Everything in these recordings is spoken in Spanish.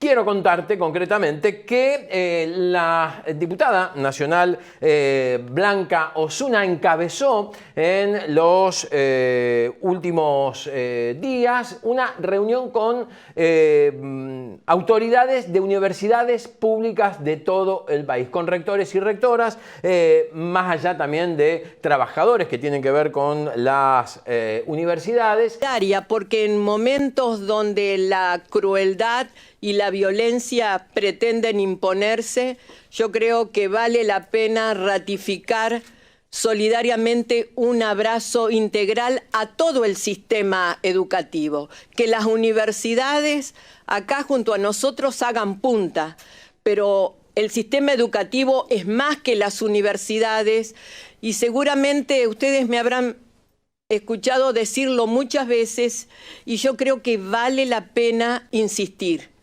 quiero contarte concretamente que la diputada nacional Blanca Osuna encabezó en los últimos días una reunión con autoridades de universidades públicas de todo el país, con rectores y rectoras, más allá también de trabajadores que tienen que ver con las universidades. Porque en momentos donde la crueldad y la violencia pretenden imponerse, yo creo que vale la pena ratificar solidariamente un abrazo integral a todo el sistema educativo, que las universidades acá junto a nosotros hagan punta, pero el sistema educativo es más que las universidades y seguramente ustedes me habrán escuchado decirlo muchas veces y yo creo que vale la pena insistir.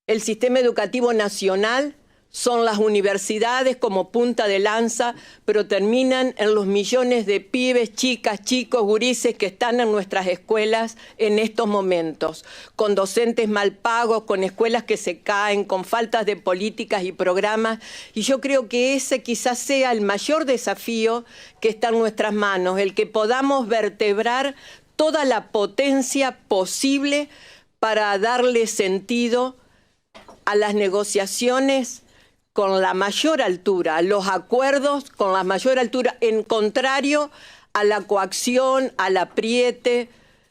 El sistema educativo nacional son las universidades como punta de lanza, pero terminan en los millones de pibes, chicas, chicos, gurises que están en nuestras escuelas en estos momentos, con docentes mal pagos, con escuelas que se caen, con faltas de políticas y programas. Y yo creo que ese quizás sea el mayor desafío que está en nuestras manos, el que podamos vertebrar toda la potencia posible para darle sentido a las negociaciones con la mayor altura, a los acuerdos con la mayor altura, en contrario a la coacción, al apriete,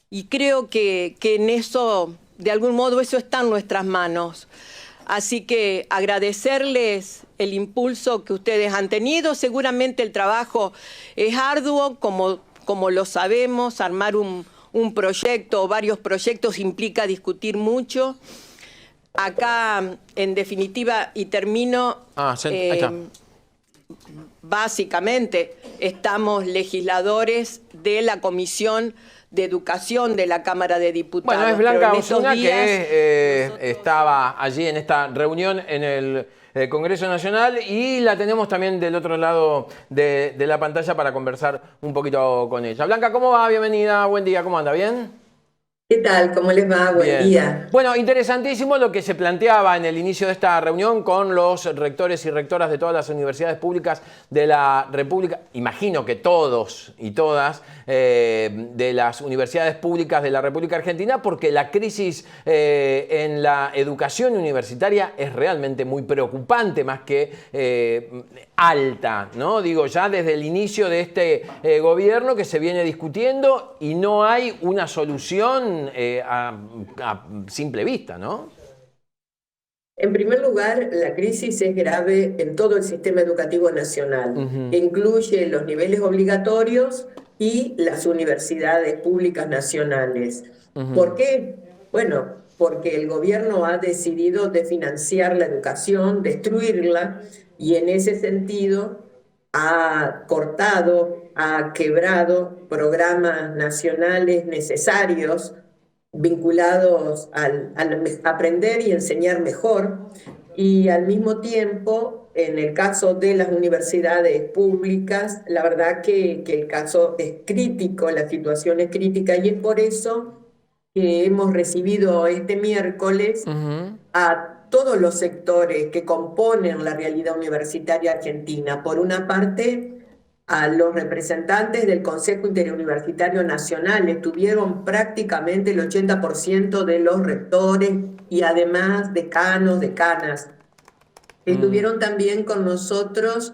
y creo que en eso, de algún modo, eso está en nuestras manos. Así que agradecerles el impulso que ustedes han tenido. Seguramente el trabajo es arduo, como lo sabemos, armar un proyecto o varios proyectos implica discutir mucho. Acá, en definitiva, y termino, básicamente estamos legisladores de la Comisión de Educación de la Cámara de Diputados. Bueno, es Blanca Osuna que estaba allí en esta reunión en el Congreso Nacional y la tenemos también del otro lado de la pantalla para conversar un poquito con ella. Blanca, ¿cómo va? Bienvenida, buen día, ¿cómo anda? ¿Bien? ¿Qué tal? ¿Cómo les va? Buen día. Bueno, interesantísimo lo que se planteaba en el inicio de esta reunión con los rectores y rectoras de todas las universidades públicas de la República. Imagino que todos y todas de las universidades públicas de la República Argentina, porque la crisis en la educación universitaria es realmente muy preocupante, más que alta, ¿no? Digo, ya desde el inicio de este gobierno que se viene discutiendo y no hay una solución a simple vista, ¿no? En primer lugar, la crisis es grave en todo el sistema educativo nacional, que incluye los niveles obligatorios y las universidades públicas nacionales. ¿Por qué? Bueno, porque el gobierno ha decidido desfinanciar la educación, destruirla, y en ese sentido ha cortado, ha quebrado programas nacionales necesarios vinculados al aprender y enseñar mejor, y al mismo tiempo, en el caso de las universidades públicas, la verdad que el caso es crítico, la situación es crítica, y es por eso que hemos recibido este miércoles a todos los sectores que componen la realidad universitaria argentina. Por una parte, a los representantes del Consejo Interuniversitario Nacional, estuvieron prácticamente el 80% de los rectores y además decanos, decanas. Estuvieron también con nosotros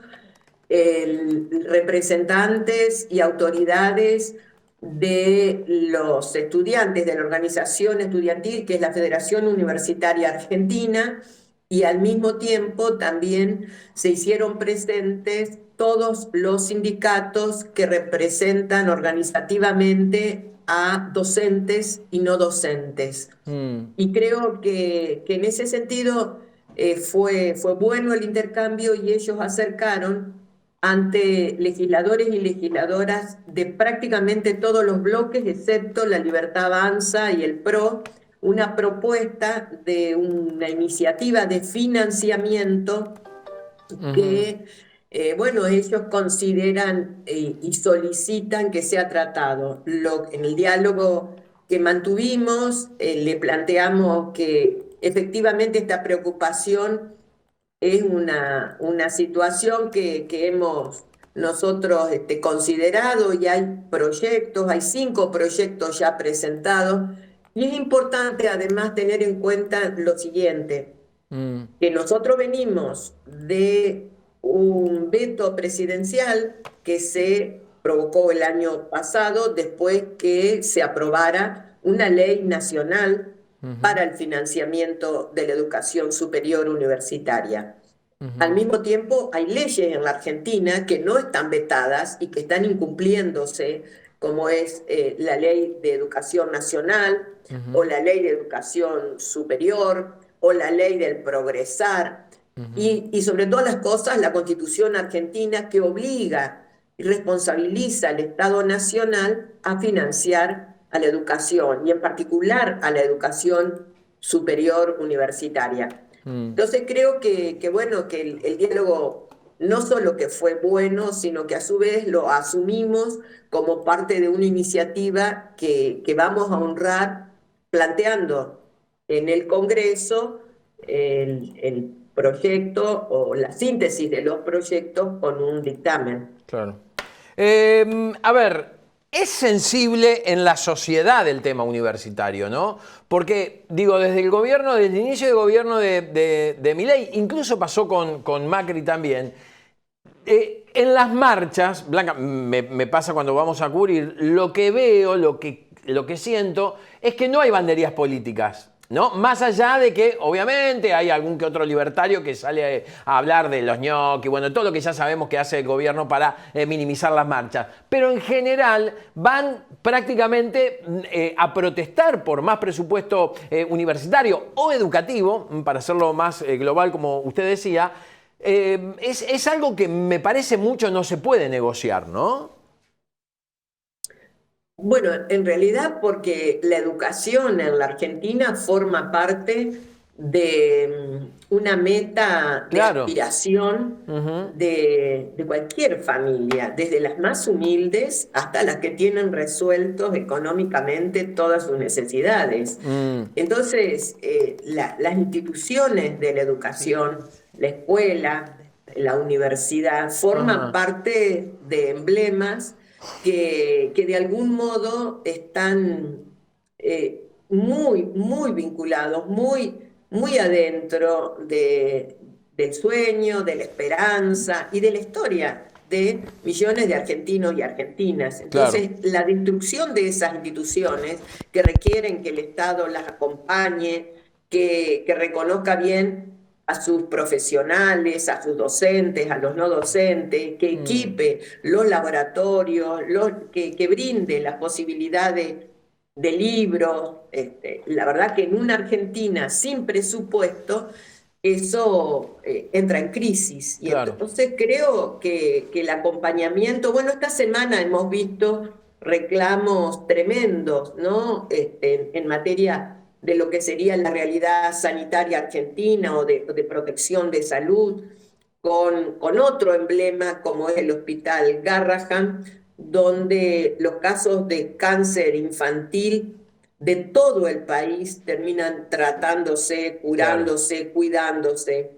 representantes y autoridades de los estudiantes de la organización estudiantil, que es la Federación Universitaria Argentina, y al mismo tiempo también se hicieron presentes todos los sindicatos que representan organizativamente a docentes y no docentes. Y creo que en ese sentido fue bueno el intercambio, y ellos acercaron ante legisladores y legisladoras de prácticamente todos los bloques, excepto La Libertad Avanza y el PRO, una propuesta de una iniciativa de financiamiento que, bueno, ellos consideran y solicitan que sea tratado. En el diálogo que mantuvimos, le planteamos que efectivamente esta preocupación es una situación que hemos nosotros considerado, y hay proyectos, hay 5 proyectos ya presentados, y es importante además tener en cuenta lo siguiente, que nosotros venimos de un veto presidencial que se provocó el año pasado después que se aprobara una ley nacional para el financiamiento de la educación superior universitaria. Al mismo tiempo, hay leyes en la Argentina que no están vetadas y que están incumpliéndose, como es la Ley de Educación Nacional o la Ley de Educación Superior o la Ley del Progresar. Y sobre todas las cosas, la Constitución argentina, que obliga y responsabiliza al Estado Nacional a financiar a la educación, y en particular a la educación superior universitaria. Entonces creo bueno, que el diálogo no solo que fue bueno, sino que a su vez lo asumimos como parte de una iniciativa que vamos a honrar, planteando en el Congreso el proyecto o la síntesis de los proyectos con un dictamen. Claro. A ver, es sensible en la sociedad el tema universitario, ¿no? Porque, digo, desde el gobierno, desde el inicio del gobierno de Milei, incluso pasó con Macri también, en las marchas, Blanca, me pasa cuando vamos a cubrir, lo que veo, lo que siento, es que no hay banderías políticas, ¿no? Más allá de que, obviamente, hay algún que otro libertario que sale a hablar de los ñoquis, bueno, todo lo que ya sabemos que hace el gobierno para minimizar las marchas. Pero en general van prácticamente a protestar por más presupuesto universitario o educativo, para hacerlo más global, como usted decía. Es algo que me parece mucho no se puede negociar, ¿no? Bueno, en realidad porque la educación en la Argentina forma parte de una meta de Claro. aspiración de cualquier familia, desde las más humildes hasta las que tienen resueltos económicamente todas sus necesidades. Entonces, las instituciones de la educación, la escuela, la universidad, forman parte de emblemas que de algún modo están muy vinculados, muy adentro del sueño, de la esperanza y de la historia de millones de argentinos y argentinas. Entonces, la destrucción de esas instituciones que requieren que el Estado las acompañe, que reconozca bien a sus profesionales, a sus docentes, a los no docentes, que equipe los laboratorios, que brinde las posibilidades de libros. La verdad que en una Argentina sin presupuesto, eso entra en crisis. Y entonces creo que el acompañamiento, bueno, esta semana hemos visto reclamos tremendos, ¿no? En materia de lo que sería la realidad sanitaria argentina o de protección de salud, con otro emblema como es el Hospital Garrahan, donde los casos de cáncer infantil de todo el país terminan tratándose, curándose, cuidándose.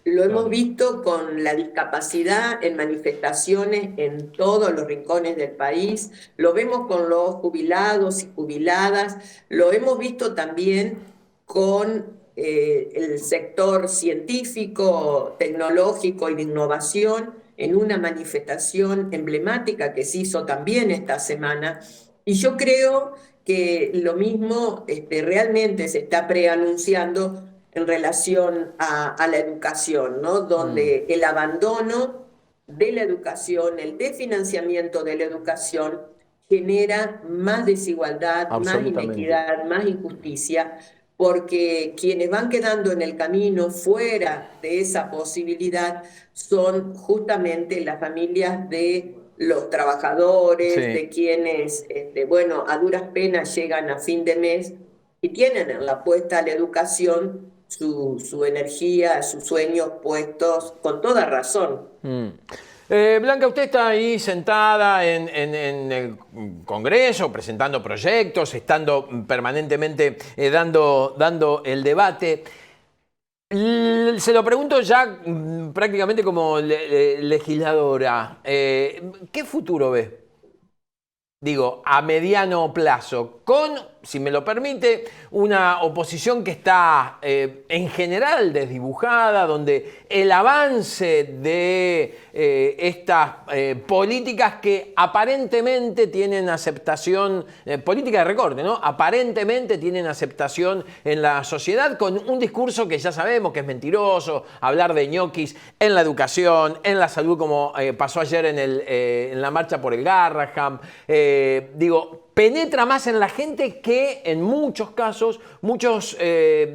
Lo hemos visto con la discapacidad en manifestaciones en todos los rincones del país, lo vemos con los jubilados y jubiladas, lo hemos visto también con el sector científico, tecnológico y de innovación en una manifestación emblemática que se hizo también esta semana. Y yo creo que lo mismo realmente se está preanunciando en relación a la educación, ¿no? Donde el abandono de la educación, el desfinanciamiento de la educación genera más desigualdad, más inequidad, más injusticia, porque quienes van quedando en el camino fuera de esa posibilidad son justamente las familias de los trabajadores, de quienes, bueno, a duras penas llegan a fin de mes y tienen en la apuesta a la educación su energía, sus sueños puestos con toda razón. Blanca, usted está ahí sentada en el Congreso, presentando proyectos, estando permanentemente dando el debate. Se lo pregunto ya prácticamente como legisladora. ¿Qué futuro ve? Digo, a mediano plazo, con, si me lo permite, una oposición que está en general desdibujada, donde el avance de estas políticas que aparentemente tienen aceptación, política de recorte, ¿no? Aparentemente tienen aceptación en la sociedad, con un discurso que ya sabemos que es mentiroso, hablar de ñoquis en la educación, en la salud, como pasó ayer en la marcha por el Garraham. Penetra más en la gente que en muchos casos, muchos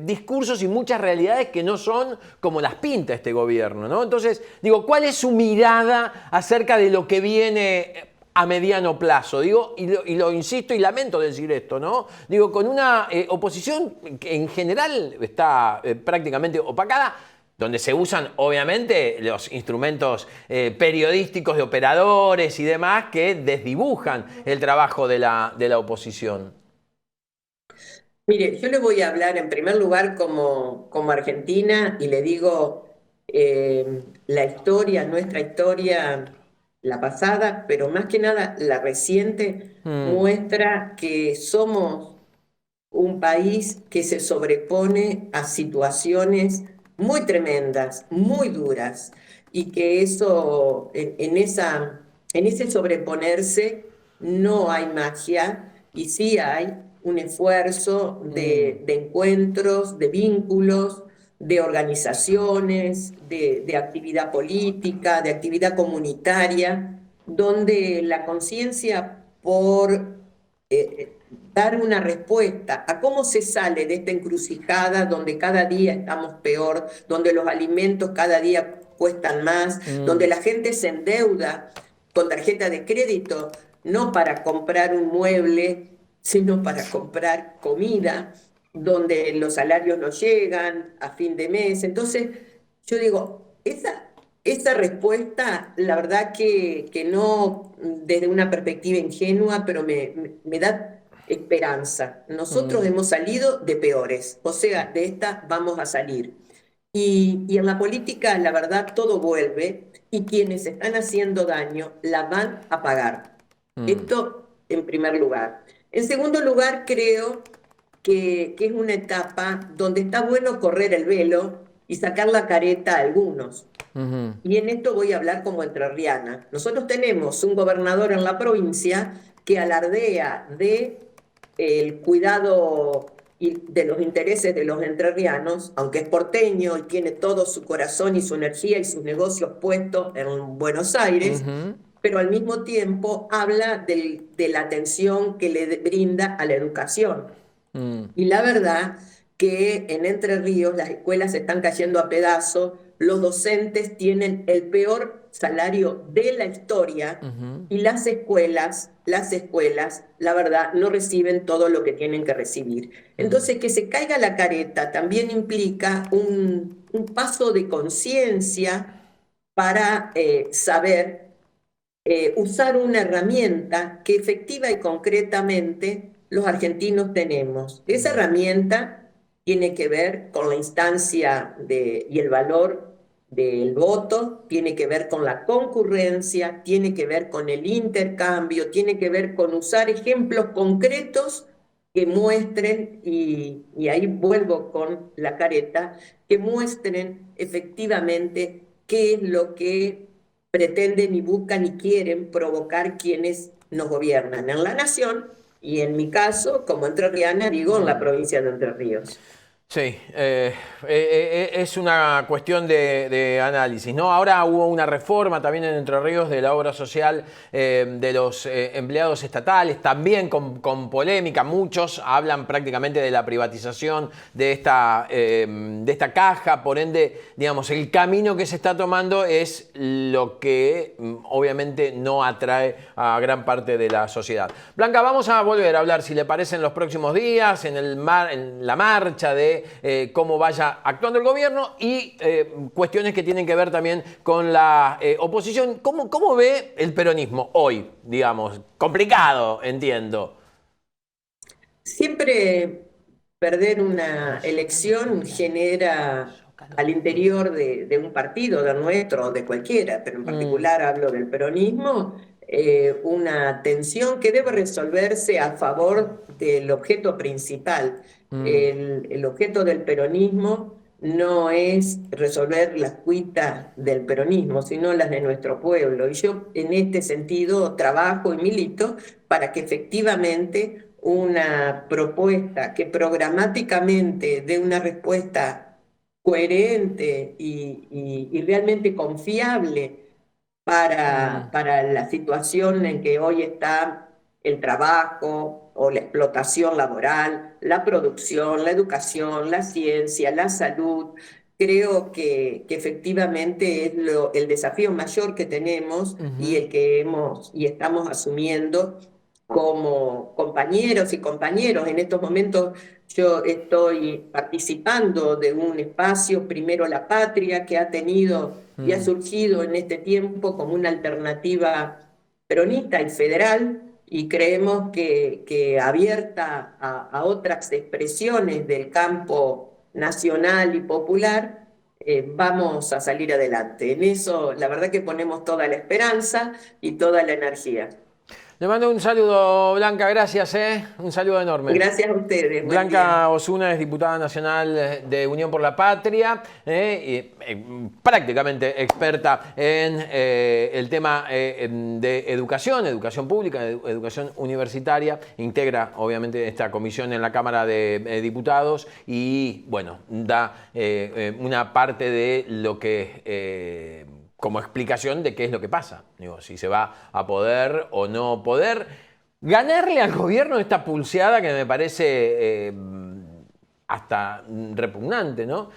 discursos y muchas realidades que no son como las pinta este gobierno, ¿no? Entonces, ¿cuál es su mirada acerca de lo que viene a mediano plazo? Y lo insisto y lamento decir esto, ¿no? Con una oposición que en general está prácticamente opacada, donde se usan obviamente los instrumentos periodísticos de operadores y demás que desdibujan el trabajo de la oposición. Mire, yo le voy a hablar en primer lugar como argentina y le digo la historia, nuestra historia, la pasada, pero más que nada la reciente, muestra que somos un país que se sobrepone a situaciones muy tremendas, muy duras, y que eso, en ese sobreponerse no hay magia, y sí hay un esfuerzo de encuentros, de vínculos, de organizaciones, de actividad política, de actividad comunitaria, donde la conciencia por dar una respuesta a cómo se sale de esta encrucijada donde cada día estamos peor, donde los alimentos cada día cuestan más, donde la gente se endeuda con tarjeta de crédito, no para comprar un mueble, sino para comprar comida, donde los salarios no llegan a fin de mes. Entonces, yo digo, esa respuesta, la verdad que no desde una perspectiva ingenua, pero me da esperanza. Nosotros hemos salido de peores, o sea, de esta vamos a salir. Y en la política, la verdad, todo vuelve y quienes están haciendo daño la van a pagar. Esto en primer lugar. En segundo lugar, creo que es una etapa donde está bueno correr el velo y sacar la careta a algunos. Y en esto voy a hablar como entrerriana. Nosotros tenemos un gobernador en la provincia que alardea de el cuidado y de los intereses de los entrerrianos, aunque es porteño y tiene todo su corazón y su energía y sus negocios puestos en Buenos Aires, pero al mismo tiempo habla de la atención que le brinda a la educación. Y la verdad que en Entre Ríos las escuelas se están cayendo a pedazos, los docentes tienen el peor salario de la historia y las escuelas, la verdad, no reciben todo lo que tienen que recibir. Entonces, que se caiga la careta también implica un paso de conciencia para saber usar una herramienta que efectiva y concretamente los argentinos tenemos. Esa herramienta tiene que ver con la instancia y el valor del voto, tiene que ver con la concurrencia, tiene que ver con el intercambio, tiene que ver con usar ejemplos concretos que muestren, y ahí vuelvo con la careta, que muestren efectivamente qué es lo que pretenden y buscan y quieren provocar quienes nos gobiernan en la nación y en mi caso, como entrerriana, digo, en la provincia de Entre Ríos. Sí, es una cuestión de análisis, ¿no? Ahora hubo una reforma también en Entre Ríos de la obra social de los empleados estatales, también con polémica. Muchos hablan prácticamente de la privatización de esta caja, por ende, digamos, el camino que se está tomando es lo que obviamente no atrae a gran parte de la sociedad. Blanca, vamos a volver a hablar, si le parece, en los próximos días, en la marcha de de cómo vaya actuando el gobierno y cuestiones que tienen que ver también con la oposición. ¿Cómo ve el peronismo hoy, digamos? Complicado, entiendo. Siempre perder una elección genera al interior de un partido, de nuestro o de cualquiera, pero en particular hablo del peronismo, una tensión que debe resolverse a favor del objeto principal. El objeto del peronismo no es resolver las cuitas del peronismo, sino las de nuestro pueblo. Y yo en este sentido trabajo y milito para que efectivamente una propuesta que programáticamente dé una respuesta coherente y realmente confiable para la situación en que hoy está el trabajo o la explotación laboral, la producción, la educación, la ciencia, la salud. Creo que efectivamente es el desafío mayor que tenemos y el que estamos asumiendo como compañeros y compañeros. En estos momentos yo estoy participando de un espacio, Primero la Patria, que ha tenido y ha surgido en este tiempo como una alternativa peronista y federal, y creemos que abierta a otras expresiones del campo nacional y popular, vamos a salir adelante. En eso, la verdad que ponemos toda la esperanza y toda la energía. Le mando un saludo, Blanca, gracias, un saludo enorme. Gracias a ustedes. Blanca Osuna es diputada nacional de Unión por la Patria, y prácticamente experta en el tema de educación pública, educación universitaria. Integra, obviamente, esta comisión en la Cámara de Diputados y, bueno, da una parte de lo que... como explicación de qué es lo que pasa. Digo, si se va a poder o no poder ganarle al gobierno esta pulseada que me parece hasta repugnante, ¿no?